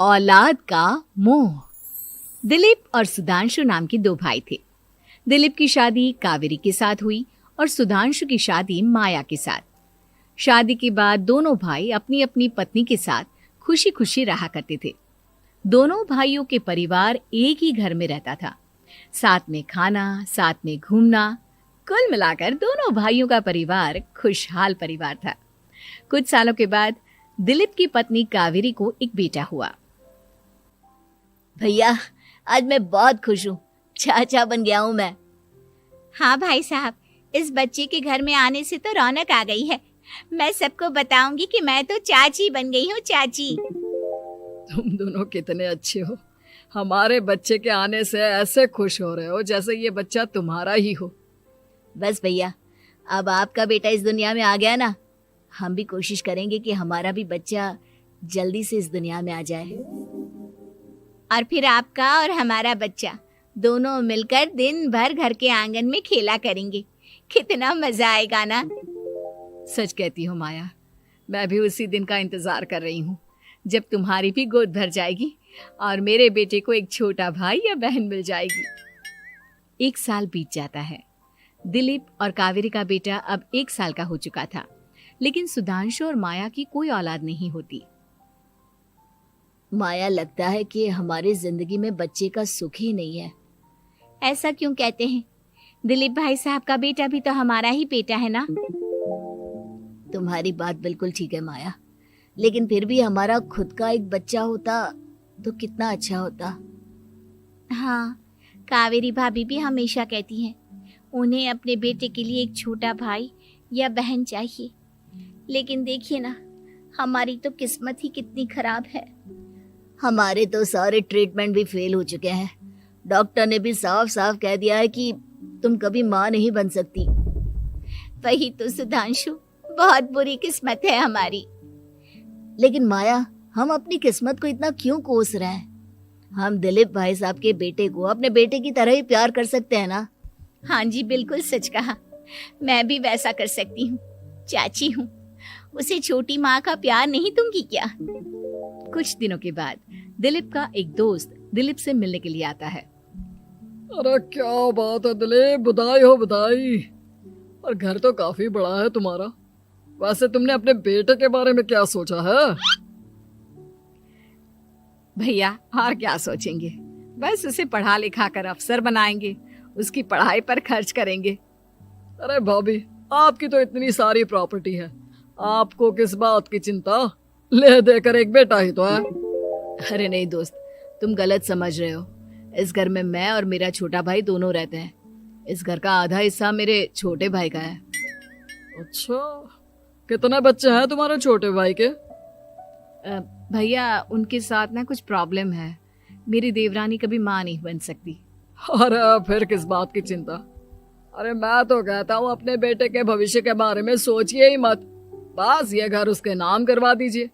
औलाद का मोह। दिलीप और सुधांशु नाम के दो भाई थे। दिलीप की शादी कावेरी के साथ हुई और सुधांशु की शादी माया के साथ। शादी के बाद दोनों भाई अपनी अपनी पत्नी के साथ खुशी खुशी रहा करते थे। दोनों भाइयों के परिवार एक ही घर में रहता था। साथ में खाना, साथ में घूमना, कुल मिलाकर दोनों भाइयों का परिवार खुशहाल परिवार था। कुछ सालों के बाद दिलीप की पत्नी कावेरी को एक बेटा हुआ। भैया, आज मैं बहुत खुश हूँ। चाचा बन गया हूँ मैं। हाँ भाई साहब, इस बच्चे के घर में आने से तो रौनक आ गई है। मैं सबको बताऊंगी कि मैं तो चाची बन गई हूँ, चाची। तुम दोनों कितने अच्छे हो। हमारे बच्चे के आने से ऐसे खुश हो रहे हो जैसे ये बच्चा तुम्हारा ही हो। बस भैया, अब आपका बेटा इस दुनिया में आ गया ना, हम भी कोशिश करेंगे कि हमारा भी बच्चा जल्दी से इस दुनिया में आ जाए। और फिर आपका और हमारा बच्चा दोनों मिलकर दिन भर घर के आंगन में खेला करेंगे। कितना मजा आएगा ना। सच कहती हूँ माया, मैं भी उसी दिन का इंतजार कर रही हूँ जब तुम्हारी भी गोद भर जाएगी और मेरे बेटे को एक छोटा भाई या बहन मिल जाएगी। 1 साल बीत जाता है। दिलीप और कावेरी का बेटा अब 1 साल का हो चुका था, लेकिन सुधांशु और माया की कोई औलाद नहीं होती। माया, लगता है कि हमारी जिंदगी में बच्चे का सुख ही नहीं है। ऐसा क्यों कहते हैं? दिलीप भाई साहब का बेटा भी तो हमारा ही बेटा है ना। तुम्हारी बात बिल्कुल ठीक है माया, लेकिन फिर भी हमारा खुद का एक बच्चा होता तो कितना अच्छा होता। हाँ, कावेरी भाभी भी हमेशा कहती हैं उन्हें अपने बेटे के लिए एक छोटा भाई या बहन चाहिए। लेकिन देखिए ना, हमारी तो किस्मत ही कितनी खराब है। हमारे तो सारे ट्रीटमेंट भी फेल हो चुके हैं। डॉक्टर ने भी साफ साफ कह दिया है कि तुम कभी माँ नहीं बन सकती। वही तो सुधांशु, बहुत बुरी किस्मत है हमारी। लेकिन माया, हम अपनी किस्मत को इतना क्यों कोस रहे हैं? हम दिलीप भाई साहब के बेटे को अपने बेटे की तरह ही प्यार कर सकते हैं ना। हाँ जी, बिल्कुल सच कहा। मैं भी वैसा कर सकती हूँ। चाची हूँ, उसे छोटी माँ का प्यार नहीं दूंगी क्या? कुछ दिनों के बाद दिलीप का एक दोस्त दिलीप से मिलने के लिए आता है। अरे क्या बात है दिलीप, बधाई हो बधाई। और घर तो काफी बड़ा है तुम्हारा। वैसे तुमने अपने बेटे के बारे में क्या सोचा है? भैया, और क्या सोचेंगे, बस उसे पढ़ा लिखा कर अफसर बनाएंगे, उसकी पढ़ाई पर खर्च करेंगे। अरे भाभी, आपकी तो इतनी सारी प्रॉपर्टी है, आपको किस बात की चिंता? ले देकर एक बेटा ही तो है। अरे नहीं दोस्त, तुम गलत समझ रहे हो। इस घर में मैं और मेरा छोटा भाई दोनों रहते हैं। इस घर का आधा हिस्सा मेरे छोटे भाई का है। अच्छा, कितने बच्चे हैं तुम्हारे छोटे भाई के? भैया, उनके साथ ना कुछ प्रॉब्लम है। मेरी देवरानी कभी माँ नहीं बन सकती। अरे फिर किस बात की चिंता? अरे मैं तो कहता हूँ अपने बेटे के भविष्य के बारे में सोचिए ही मत। बस ये घर उसके नाम करवा दीजिए।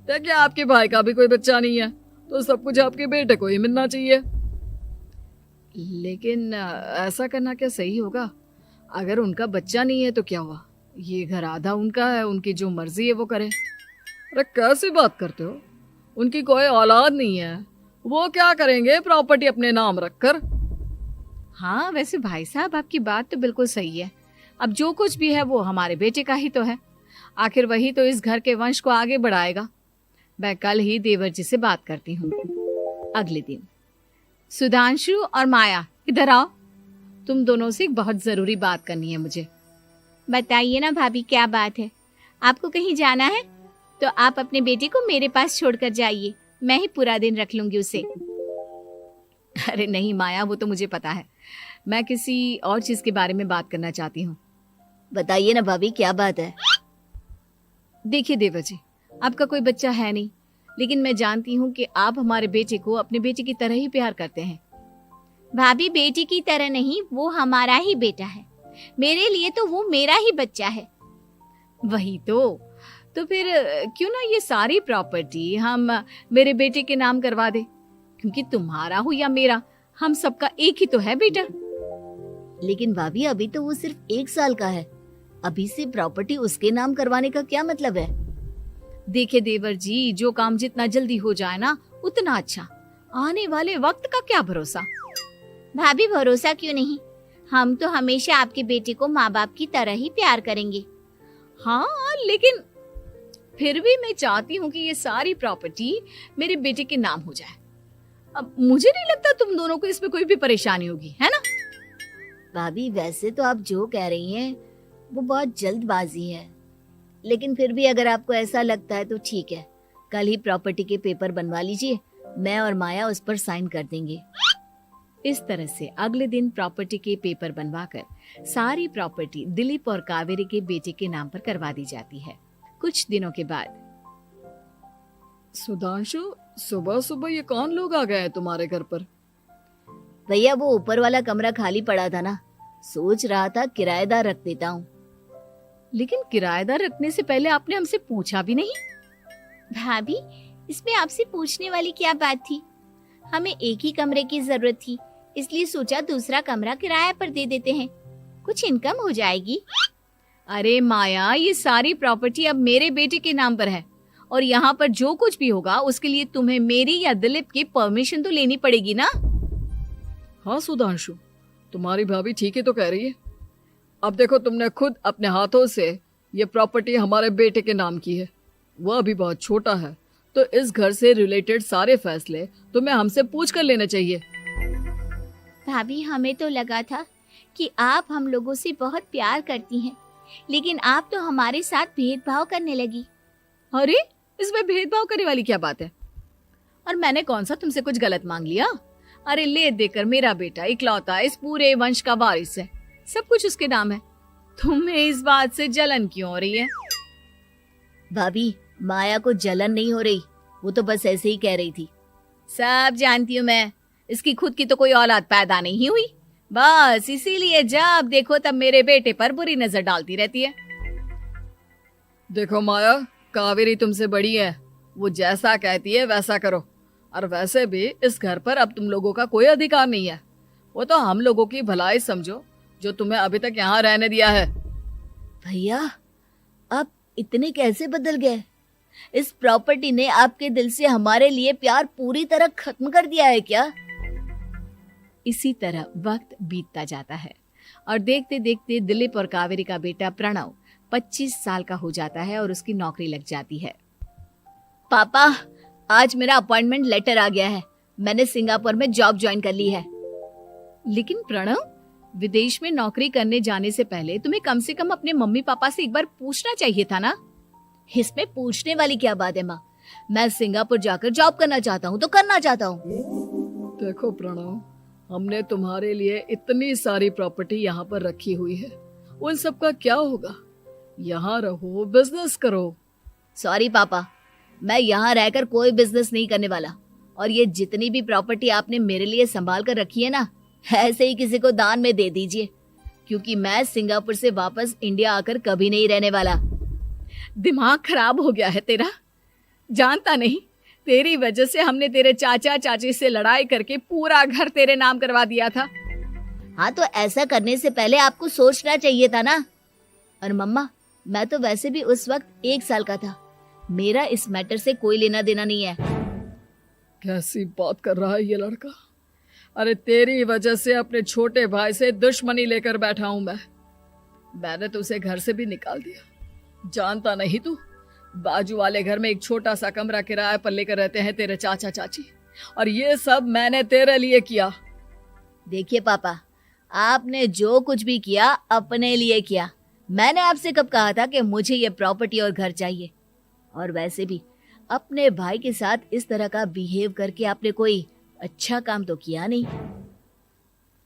देखिए, आपके भाई का भी कोई बच्चा नहीं है तो सब कुछ आपके बेटे को ही मिलना चाहिए। लेकिन ऐसा करना क्या सही होगा? अगर उनका बच्चा नहीं है तो क्या हुआ? ये घर आधा उनका है, उनकी जो मर्जी है वो करे। अरे कैसी बात करते हो? उनकी कोई औलाद नहीं है, वो क्या करेंगे प्रॉपर्टी अपने नाम रखकर? हाँ, वैसे भाई साहब, आपकी बात तो बिल्कुल सही है। अब जो कुछ भी है वो हमारे बेटे का ही तो है। आखिर वही तो इस घर के वंश को आगे बढ़ाएगा। मैं कल ही देवर जी से बात करती हूँ। अगले दिन सुधांशु और माया, इधर आओ। तुम दोनों से एक बहुत जरूरी बात करनी है मुझे। बताइए ना भाभी, क्या बात है? आपको कहीं जाना है तो आप अपने बेटे को मेरे पास छोड़कर जाइए। मैं ही पूरा दिन रख लूंगी उसे। अरे नहीं माया, वो तो मुझे पता है। मैं किसी और चीज के बारे में बात करना चाहती हूँ। बताइए ना भाभी, क्या बात है? देखिए देवर जी, आपका कोई बच्चा है नहीं, लेकिन मैं जानती हूँ कि आप हमारे बेटे को अपने बेटे की तरह ही प्यार करते हैं। भाभी, बेटी की तरह नहीं, वो हमारा ही बेटा है। मेरे लिए तो वो मेरा ही बच्चा है। वही तो फिर क्यों ना ये सारी प्रॉपर्टी हम मेरे बेटे के नाम करवा दे, क्योंकि तुम्हारा हो या मेरा, हम सबका एक ही तो है बेटा। लेकिन भाभी, अभी तो वो सिर्फ 1 साल का है। अभी से प्रॉपर्टी उसके नाम करवाने का क्या मतलब है? देखिए देवर जी, जो काम जितना जल्दी हो जाए ना, उतना अच्छा। आने वाले वक्त का क्या भरोसा। भाभी भरोसा क्यों नहीं, हम तो हमेशा आपके बेटे को माँ बाप की तरह ही प्यार करेंगे। हाँ, लेकिन फिर भी मैं चाहती हूँ कि ये सारी प्रॉपर्टी मेरे बेटे के नाम हो जाए। अब मुझे नहीं लगता तुम दोनों को इसमें कोई भी परेशानी होगी, है ना? भाभी वैसे तो आप जो कह रही हैं वो बहुत जल्दबाजी है, लेकिन फिर भी अगर आपको ऐसा लगता है तो ठीक है, कल ही प्रॉपर्टी के पेपर बनवा लीजिए, मैं और माया उस पर साइन कर देंगे। इस तरह से अगले दिन प्रॉपर्टी के पेपर बनवाकर सारी प्रॉपर्टी दिलीप और कावेरी के बेटे के नाम पर करवा दी जाती है। कुछ दिनों के बाद सुधांशु, सुबह सुबह ये कौन लोग आ गए हैं तुम्हारे घर पर? भैया वो ऊपर वाला कमरा खाली पड़ा था ना, सोच रहा था किराएदार रख देता हूँ। लेकिन किराएदार रखने से पहले आपने हमसे पूछा भी नहीं। भाभी इसमें आपसे पूछने वाली क्या बात थी, हमें एक ही कमरे की जरूरत थी, इसलिए सोचा दूसरा कमरा किराए पर दे देते हैं, कुछ इनकम हो जाएगी। अरे माया, ये सारी प्रॉपर्टी अब मेरे बेटे के नाम पर है और यहाँ पर जो कुछ भी होगा उसके लिए तुम्हें मेरी या दिलीप की परमिशन तो लेनी पड़ेगी ना। हाँ सुधांशु, तुम्हारी भाभी ठीक ही तो कह रही है। अब देखो, तुमने खुद अपने हाथों से ये प्रॉपर्टी हमारे बेटे के नाम की है, वह अभी बहुत छोटा है, तो इस घर से रिलेटेड सारे फैसले तुम्हें हमसे पूछ कर लेने चाहिए। भाभी हमें तो लगा था कि आप हम लोगों से बहुत प्यार करती हैं, लेकिन आप तो हमारे साथ भेदभाव करने लगी। अरे, इसमें भेदभाव करने वाली क्या बात है? और मैंने कौन सा तुमसे कुछ गलत मांग लिया? अरे ले देकर मेरा बेटा इकलौता इस पूरे वंश का वारिस है, सब कुछ उसके नाम है। तुम्हें इस बात से जलन क्यों हो रही है? भाभी माया को जलन नहीं हो रही, वो तो बस ऐसे ही कह रही थी। सब जानती हूँ मैं, इसकी खुद की तो कोई औलाद पैदा नहीं हुई, बस इसीलिए जब देखो तब मेरे बेटे पर बुरी नजर डालती रहती है। देखो माया, कावेरी तुमसे बड़ी है, वो जैसा कहती है वैसा करो। और वैसे भी इस घर पर अब तुम लोगों का कोई अधिकार नहीं है, वो तो हम लोगों की भलाई समझो जो तुम्हें अभी तक यहाँ रहने दिया है। भैया आप इतने कैसे बदल गए? इस प्रॉपर्टी ने आपके दिल से हमारे लिए प्यार पूरी तरह खत्म कर दिया है क्या? इसी तरह वक्त बीतता जाता है और देखते देखते दिलीप और कावेरी का बेटा प्रणव 25 साल का हो जाता है और उसकी नौकरी लग जाती है। पापा आज मेरा अपॉइंटमेंट लेटर आ गया है, मैंने सिंगापुर में जॉब ज्वाइन कर ली है। लेकिन प्रणव, विदेश में नौकरी करने जाने से पहले तुम्हें कम से कम अपने मम्मी पापा से एक बार पूछना चाहिए था ना। इसमें पूछने वाली क्या बात है माँ, मैं सिंगापुर जाकर जॉब करना चाहता हूँ तो करना चाहता हूँ। देखो प्रणव, हमने तुम्हारे लिए इतनी सारी प्रॉपर्टी यहाँ पर रखी हुई है, उन सब का क्या होगा? यहाँ रहो, बिजनेस करो। सॉरी पापा, मैं यहाँ रहकर कोई बिजनेस नहीं करने वाला, और ये जितनी भी प्रॉपर्टी आपने मेरे लिए संभाल कर रखी है ना, ऐसे ही किसी को दान में दे दीजिए, क्योंकि मैं सिंगापुर से वापस इंडिया आकर कभी नहीं रहने वाला। दिमाग खराब हो गया है तेरा, जानता नहीं तेरी वजह से हमने तेरे चाचा चाची से लड़ाई करके पूरा घर तेरे नाम करवा दिया था। हाँ तो ऐसा करने से पहले आपको सोचना चाहिए था ना। और मम्मा, मैं तो वैसे भी उस वक्त 1 साल का था, मेरा इस मैटर से कोई लेना देना नहीं है। कैसी बात कर रहा है ये लड़का? अरे तेरी वजह से अपने छोटे भाई से दुश्मनी लेकर बैठा हूं मैंने तो उसे घर से भी निकाल दिया। जानता नहीं तू, बाजू वाले घर में एक छोटा सा कमरा किराए पर लेकर रहते हैं तेरे चाचा चाची, और ये सब मैंने तेरे लिए किया। देखिए पापा, आपने जो कुछ भी किया अपने लिए किया। मैंने आपसे कब कहा था कि मुझे ये प्रॉपर्टी और घर चाहिए? और वैसे भी अपने भाई के साथ इस तरह का बिहेव करके आपने कोई अच्छा काम तो किया नहीं।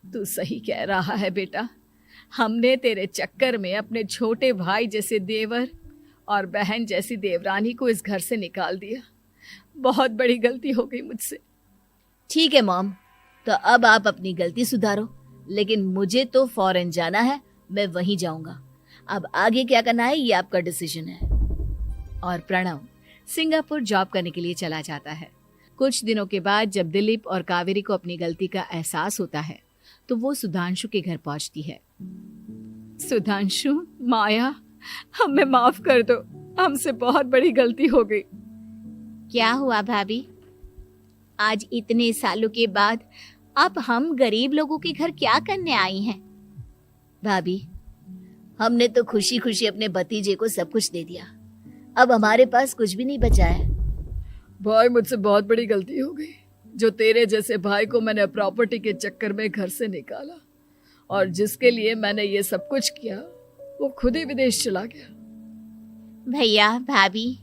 तू सही कह रहा है बेटा, हमने तेरे चक्कर में अपने छोटे भाई जैसे देवर और बहन जैसी देवरानी को इस घर से निकाल दिया। बहुत बड़ी गलती हो गई मुझसे। ठीक है मॉम, तो अब आप अपनी गलती सुधारो, लेकिन मुझे तो फॉरेन जाना है, मैं वहीं जाऊंगा। अब आगे क्या करना है ये आपका डिसीजन है। और प्रणव सिंगापुर जॉब करने के लिए चला जाता है। कुछ दिनों के बाद जब दिलीप और कावेरी को अपनी गलती का एहसास होता है तो वो सुधांशु के घर पहुंचती है। सुधांशु, माया, हमें माफ कर दो, हमसे बहुत बड़ी गलती हो गई। क्या हुआ भाभी? आज इतने सालों के बाद अब हम गरीब लोगों के घर क्या करने आई हैं? भाभी, हमने तो खुशी खुशी अपने भतीजे को सब कुछ दे दिया, अब हमारे पास कुछ भी नहीं बचा है। भाई मुझसे बहुत बड़ी गलती हो गई, जो तेरे जैसे भाई को मैंने प्रॉपर्टी के चक्कर में घर से निकाला, और जिसके लिए मैंने ये सब कुछ किया वो खुद ही विदेश चला गया। भैया भाभी,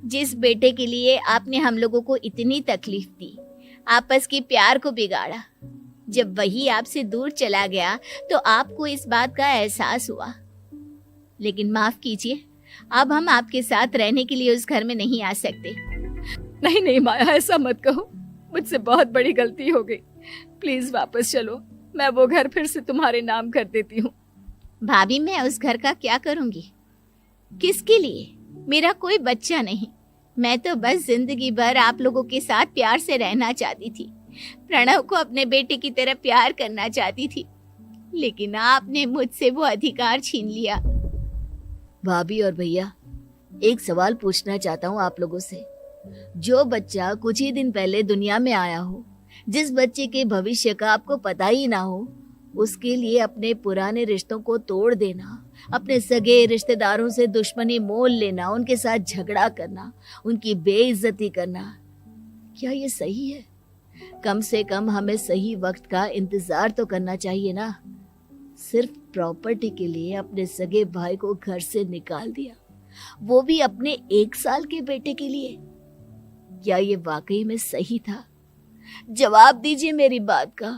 जिस बेटे के लिए आपने हम लोगों को इतनी तकलीफ दी, आपस के प्यार को बिगाड़ा, जब वही आपसे दूर चला गया तो आपको इस बात का एहसास हुआ। लेकिन माफ कीजिए, अब हम आपके साथ रहने के लिए उस घर में नहीं आ सकते। नहीं नहीं माया, ऐसा मत कहो, मुझसे बहुत बड़ी गलती हो गई, प्लीज वापस चलो, मैं वो घर फिर से तुम्हारे नाम कर देती हूँ। भाभी, मैं उस घर का क्या करूंगी? किसके लिए? मेरा कोई बच्चा नहीं, मैं तो बस जिंदगी भर आप लोगों के साथ प्यार से रहना चाहती थी, प्रणव को अपने बेटे की तरह प्यार करना चाहती थी, लेकिन आपने मुझसे वो अधिकार छीन लिया। भाभी और भैया, एक सवाल पूछना चाहता हूँ आप लोगों से। जो बच्चा कुछ ही दिन पहले दुनिया में आया हो, जिस बच्चे के भविष्य का आपको पता ही ना हो, उसके लिए अपने पुराने रिश्तों को तोड़ देना, अपने सगे रिश्तेदारों से दुश्मनी मोल लेना, उनके साथ झगड़ा करना, उनकी बेइज्जती करना, क्या ये सही है? कम से कम हमें सही वक्त का इंतजार तो करना चाहिए ना। सिर्फ प्रॉपर्टी के लिए अपने सगे भाई को घर से निकाल दिया, वो भी अपने 1 साल के बेटे के लिए। क्या ये वाकई में सही था? जवाब दीजिए मेरी बात का।